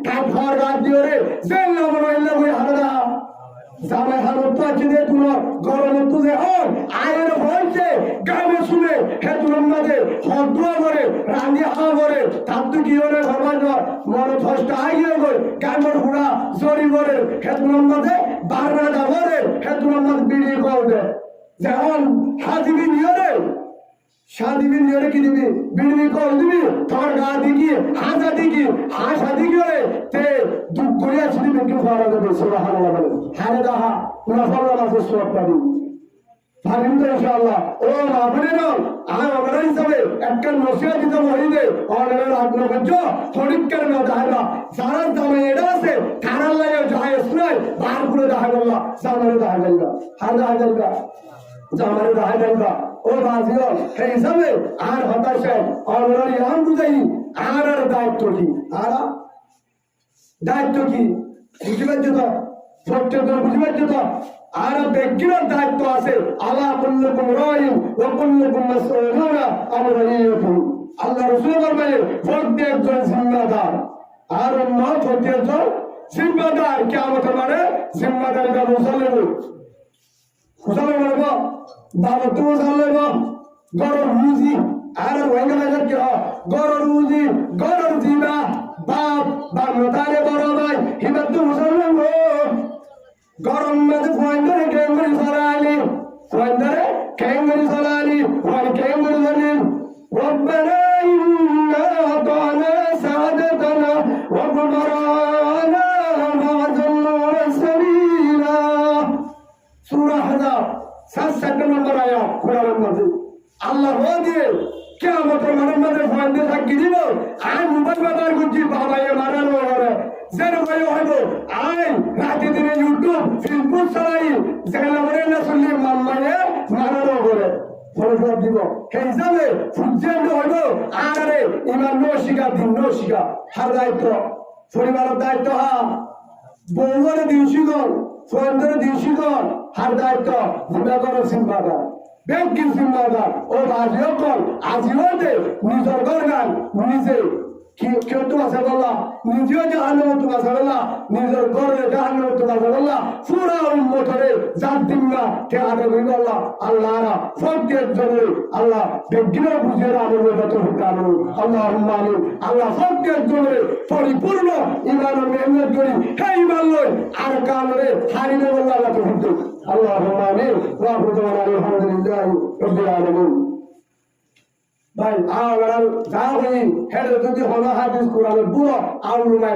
কাজ ঘর রাত দিয়ে রে জেল না বলে ওই হারা জামাই হারত তো আছে রে তুই গরম তো যে হন আয়ের হইছে গ্রামে শুনে হে তুলন মাঝে হদ্দুয়া করে রান্দি হাওয়া করে তার তো কি হলে ভগবান মনে ফসটা আইয়ে গই গ্রামের হুড়া জরি করে হে তুলন মাঝে বাররা দা করে হে তুলন মাঝে বিড়ি করে যেমন হাজিবি নিয়ে রে শাদি নিয়ে কি দিবি বিড়ি কল দিবি তোর গা দিকি হাজা দিকি হাসা দিকি রে তে দুঃখ করিয়া ছিলি বিক্রি করা যাবে সুবহানাল্লাহ বলে হারে দাহা না ফলা মাসে সব পাবি ভাবিন তো ইনশাআল্লাহ ও আপনি না আর আমরা হিসাবে একটা নসিহত দিতে হইবে অনেক আপনার জন্য পরীক্ষার না দাঁড়া যারা দামে এটা আছে তারা লাগে যায় শুনাই বার করে দেখা গেল সামনে দেখা গেল হার দেখা গেল জামারে দেখা গেল ও বাজিও সেই হিসাবে আর হতাশায় অলরেডি আম বুঝাই আর দায়িত্ব কি আর দায়িত্ব কি বুঝতে পারছো তো প্রত্যেকজন বুঝতে পারছো তো আর ব্যক্তির দায়িত্ব আছে আল্লাহ কুল্লুকুম রাইন ওয়া কুল্লুকুম মাসউলুনা আন রাইয়াতিহি আল্লাহ রাসূল বলেন প্রত্যেকজন জিম্মাদার আর উম্মত প্রত্যেকজন জিম্মাদার কিয়ামতের মানে জিম্মাদারি का মুসলিম মুসলিম বলবো বাবা তুমি বলবো গরর রুজি আর ওয়াঙ্গা কি গরর রুজি গরর জিবা বাপ বাংলাদেশে বড় ভাই হিমত মুসলমান গরম মাঝে ফোয়ান্ডারে কেঙ্গুরি সরালি ফোয়ান্ডারে কেঙ্গুরি সরালি ওই কেঙ্গুরি জানেন রব্বানা ইন্না আতানা সাদাতানা ওয়া কুবরানা ওয়াজল্লু রাসূলিনা সূরা হাজাব 67 নম্বর আয়াত কোরআনের মধ্যে আল্লাহ ওয়াদে কিয়ামতের মাঠে ফোয়ান্ডে থাকি দিব আর মোবাইল বাজার করছি বাবায়ে মারানো করে যেন ভাই হইব আই রাতে দিনে ইউটিউব ফেসবুক চালাই যেন মনে না শুনলে মাম্মায়ে মারানো করে ফলসব দিব সেই হিসাবে ফুটজেন্ড হইব আরে ইমান নশিকা দিন নশিকা হার দায়িত্ব পরিবারের দায়িত্ব হা বউরে দিউশিগণ ফোয়ান্ডের দিউশিগণ হার দায়িত্ব বিভাগের সিম্বাদার ব্যাংকিং সিম্বাদার ও আজিও কল আজিও দে নিজের গরগান নিজে কেউ তো আছে বললা নিজেও জাহান্নামে তো আছে বললা নিজের ঘরে জাহান্নামে তো আছে বললা পুরা উম্মতরে জাত দিমনা কে আদে বললা আল্লাহরা প্রত্যেক জনে আল্লাহ বেগিনা বুঝের আমলে যত হুকানো আল্লাহুম্মা আমিন আল্লাহ প্রত্যেক জনে পরিপূর্ণ ঈমান ও মেহনত করি হে ঈমান লই আর কামরে হারিবে বললা আল্লাহ তো হুকম আল্লাহুম্মা আমিন ওয়া আলহামদুলিল্লাহি রাব্বিল আলামিন ভাই আর যা হই হেড যদি হলো হাদিস কোরআনের বুড়ো আউলুমা